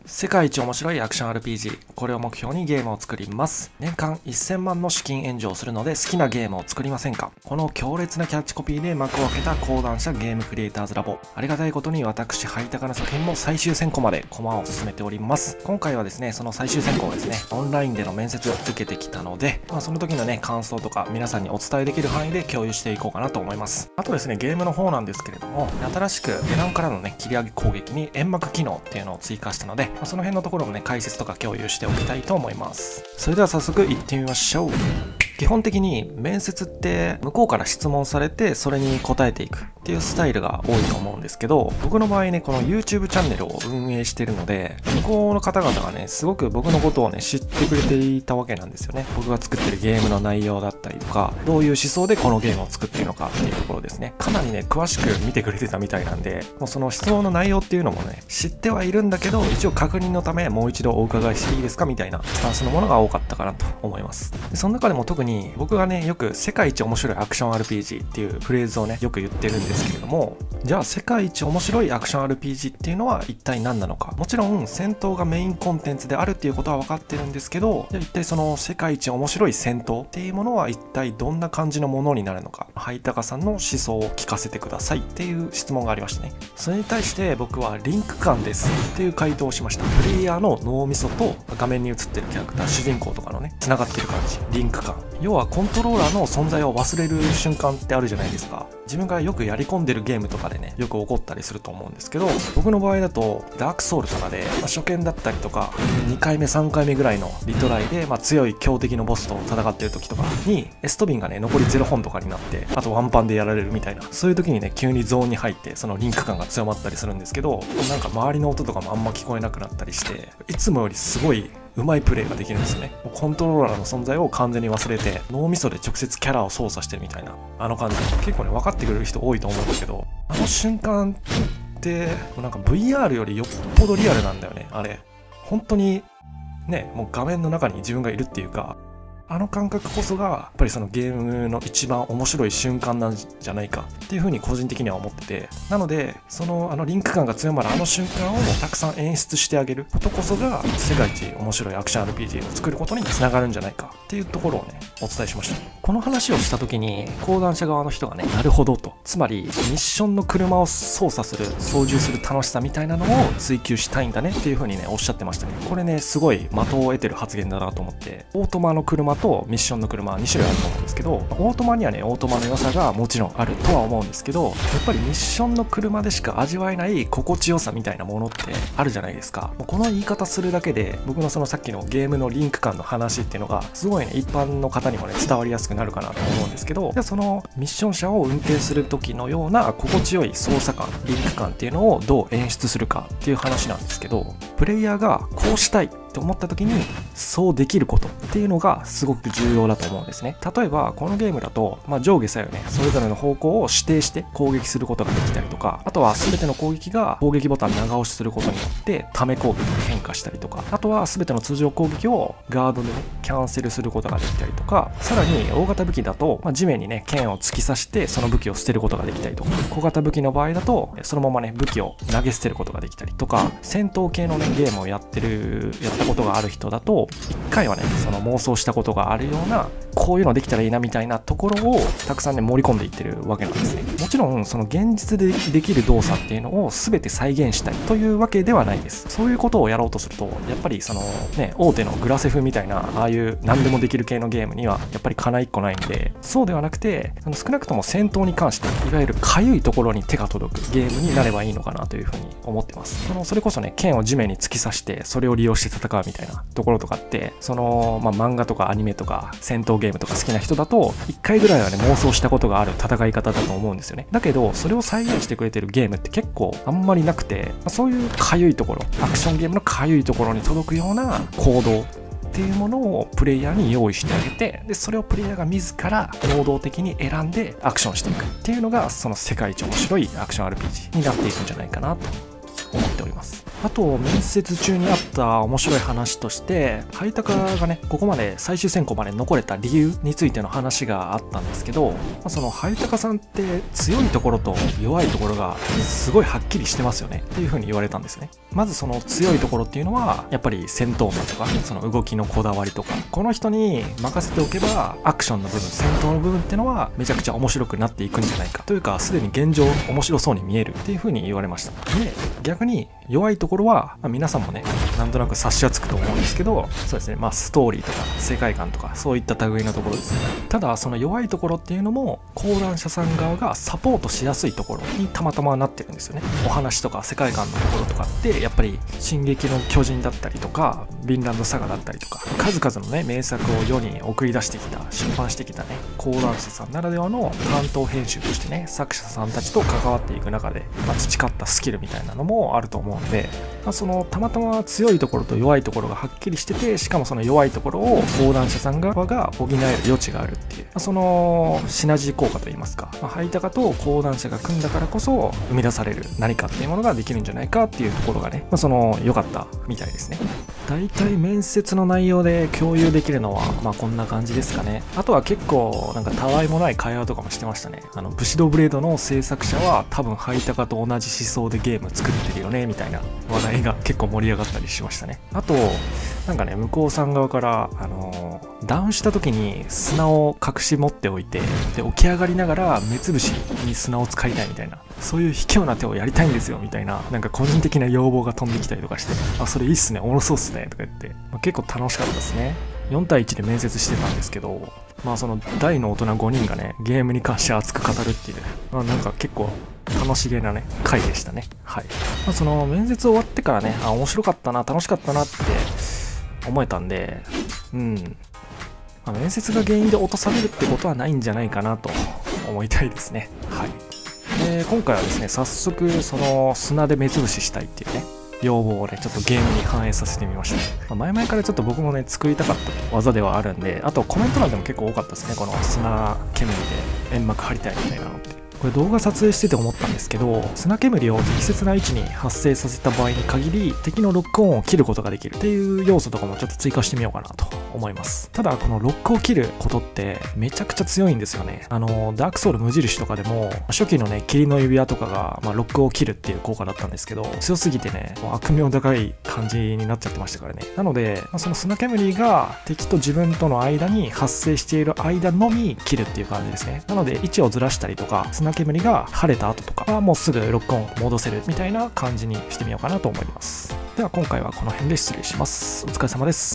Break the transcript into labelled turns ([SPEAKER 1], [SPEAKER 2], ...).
[SPEAKER 1] 世界一面白いアクション RPG。これを目標にゲームを作ります。年間1000万の資金援助をするので好きなゲームを作りませんか？この強烈なキャッチコピーで幕を開けた講談社ゲームクリエイターズラボ。ありがたいことに私、ハイタカの作品も最終選考まで駒を進めております。今回はですね、その最終選考をですね、オンラインでの面接を受けてきたので、その時のね、感想とか皆さんにお伝えできる範囲で共有していこうかなと思います。あとですね、ゲームの方なんですけれども、新しくエランからのね、切り上げ攻撃に煙幕機能っていうのを追加したので、その辺のところもね、解説とか共有しておきたいと思います。それでは早速行ってみましょう。基本的に面接って向こうから質問されてそれに答えていくっていうスタイルが多いと思うんですけど、僕の場合ね、この YouTube チャンネルを運営してるので、向こうの方々がね、すごく僕のことをね、知ってくれていたわけなんですよね。僕が作ってるゲームの内容だったりとか、どういう思想でこのゲームを作っているのかっていうところですね。かなりね、詳しく見てくれてたみたいなんで、もうその質問の内容っていうのもね、知ってはいるんだけど、一応確認のためもう一度お伺いしていいですかみたいなスタンスのものが多かったかなと思います。でその中でも特に僕がね、よく世界一面白いアクション RPG っていうフレーズをね、よく言ってるんですけれども、じゃあ世界一面白いアクション RPG っていうのは一体何なのか。もちろん戦闘がメインコンテンツであるっていうことは分かってるんですけど、じゃあ一体その世界一面白い戦闘っていうものは一体どんな感じのものになるのか、ハイタカさんの思想を聞かせてくださいっていう質問がありましたね。それに対して僕はリンク感ですっていう回答をしました。プレイヤーの脳みそと画面に映ってるキャラクター、主人公とかのね、繋がってる感じ、リンク感。要はコントローラーの存在を忘れる瞬間ってあるじゃないですか。自分がよくやり込んでるゲームとかでね、よく起こったりすると思うんですけど、僕の場合だとダークソウルとかで、初見だったりとか2回目3回目ぐらいのリトライで、強い強敵のボスと戦ってる時とかにエストビンがね、残り0本とかになって、あとワンパンでやられるみたいな、そういう時にね、急にゾーンに入ってそのリンク感が強まったりするんですけど、なんか周りの音とかもあんま聞こえなくなったりして、いつもよりすごいうまいプレイができるんですよね。コントローラーの存在を完全に忘れて脳みそで直接キャラを操作してるみたいな、あの感じ結構ね、分かってくれる人多いと思うんだけど、あの瞬間ってなんか VR よりよっぽどリアルなんだよね。あれ本当にね、もう画面の中に自分がいるっていうか、あの感覚こそがやっぱりそのゲームの一番面白い瞬間なんじゃないかっていう風に個人的には思ってて、なのでそのリンク感が強まるあの瞬間をたくさん演出してあげることこそが世界一面白いアクション RPG を作ることにつながるんじゃないかっていうところをね、お伝えしました。この話をした時に講談社側の人がね、なるほどと、つまりミッションの車を操作する、操縦する楽しさみたいなのを追求したいんだねっていう風にね、おっしゃってましたね。これね、すごい的を得てる発言だなと思って、オートマの車とミッションの車2種類あると思うんですけど、オートマにはね、オートマの良さがもちろんあるとは思うんですけど、やっぱりミッションの車でしか味わえない心地よさみたいなものってあるじゃないですか。もうこの言い方するだけで僕のそのさっきのゲームのリンク感の話っていうのがすごいね、一般の方にもね、伝わりやすくなるかなと思うんですけど、じゃあそのミッション車を運転する時のような心地よい操作感、リンク感っていうのをどう演出するかっていう話なんですけど、プレイヤーがこうしたいって思った時にそうできることっていうのがすごく重要だと思うんですね。例えばこのゲームだと、上下左右ね、それぞれの方向を指定して攻撃することができたりとか、あとは全ての攻撃が攻撃ボタン長押しすることによってため攻撃に変化したりとか、あとは全ての通常攻撃をガードでね、キャンセルすることができたりとか、さらに大型武器だと、地面にね、剣を突き刺してその武器を捨てることができたりとか、小型武器の場合だとそのままね、武器を投げ捨てることができたりとか、戦闘系のね、ゲームをやったことがある人だと一回はね、その妄想したことがあるような、こういうのできたらいいなみたいなところをたくさんね、盛り込んでいってるわけなんですね。もちろんその現実でできる動作っていうのを全て再現したいというわけではないです。そういうことをやろうとすると、やっぱりそのね、大手のグラセフみたいなああいう何でもできる系のゲームにはやっぱりかないっこないんで、そうではなくて、少なくとも戦闘に関していわゆるかゆいところに手が届くゲームになればいいのかなというふうに思ってます。それこそね、剣を地面に突き刺してそれを利用して戦うみたいなところとかって、漫画とかアニメとか戦闘ゲームとか好きな人だと1回ぐらいはね、妄想したことがある戦い方だと思うんですよね。だけどそれを再現してくれてるゲームって結構あんまりなくて、そういうかゆいところ、アクションゲームのかゆいところに届くような行動っていうものをプレイヤーに用意してあげて、でそれをプレイヤーが自ら能動的に選んでアクションしていくっていうのが、その世界一面白いアクション RPG になっていくんじゃないかなと思っております。あと面接中にあった面白い話として、ハイタカがねここまで最終選考まで残れた理由についての話があったんですけど、そのハイタカさんって強いところと弱いところがすごいはっきりしてますよねっていう風に言われたんですね。まずその強いところっていうのはやっぱり戦闘面とかその動きのこだわりとか、この人に任せておけばアクションの部分、戦闘の部分っていうのはめちゃくちゃ面白くなっていくんじゃないかというか、すでに現状面白そうに見えるっていう風に言われました。で逆に弱いところは、皆さんもねなんとなく察しはつくと思うんですけど、そうですね、ストーリーとか世界観とかそういった類のところですね。ただその弱いところっていうのも講談社さん側がサポートしやすいところにたまたまなってるんですよね。お話とか世界観のところとかってやっぱり進撃の巨人だったりとかヴィンランドサガだったりとか数々のね名作を世に送り出してきた、出版してきたね講談社さんならではの担当編集としてね作者さんたちと関わっていく中で、培ったスキルみたいなのもあると思うんで、そのたまたま強いところと弱いところがはっきりしてて、しかもその弱いところを講談社さん側が補える余地があるっていう、そのシナジー効果といいますか、ハイタカと講談社が組んだからこそ生み出される何かっていうものができるんじゃないかっていうところがね、その良かったみたいですね。大体面接の内容で共有できるのはこんな感じですかね。あとは結構なんかたわいもない会話とかもしてましたね。武士道ブレードの制作者は多分ハイタカと同じ思想でゲーム作ってるよねみたいな話題が結構盛り上がったりしましたね。あとなんかね向こうさん側からダウンした時に砂を隠し持っておいて、で起き上がりながら目つぶしに砂を使いたいみたいな、そういう卑怯な手をやりたいんですよみたいな、なんか個人的な要望が飛んできたりとかして、それいいっすね、おもろそうっすねとか言って、結構楽しかったですね。4対1で面接してたんですけど、その大の大人5人がねゲームに関して熱く語るっていう、なんか結構楽しげなね回でしたね。はい。その面接終わってからね、面白かったな、楽しかったなって思えたんで、面接が原因で落とされるってことはないんじゃないかなと思いたいですね。はい。で今回はですね、早速その砂で目つぶししたいっていうね要望をねちょっとゲームに反映させてみました。前々からちょっと僕もね作りたかった技ではあるんで、あとコメント欄でも結構多かったですね、この砂煙で煙幕張りたいみたいなのって。これ動画撮影してて思ったんですけど、砂煙を適切な位置に発生させた場合に限り敵のロックオンを切ることができるっていう要素とかもちょっと追加してみようかなと思います。ただこのロックを切ることってめちゃくちゃ強いんですよね。ダークソウル無印とかでも初期のね霧の指輪とかが、ロックを切るっていう効果だったんですけど、強すぎてね悪名高い感じになっちゃってましたからね。なので、その砂煙が敵と自分との間に発生している間のみ切るっていう感じですね。なので位置をずらしたりとか、砂煙が晴れた後とかはもうすぐロックオン戻せるみたいな感じにしてみようかなと思います。では今回はこの辺で失礼します。お疲れ様です。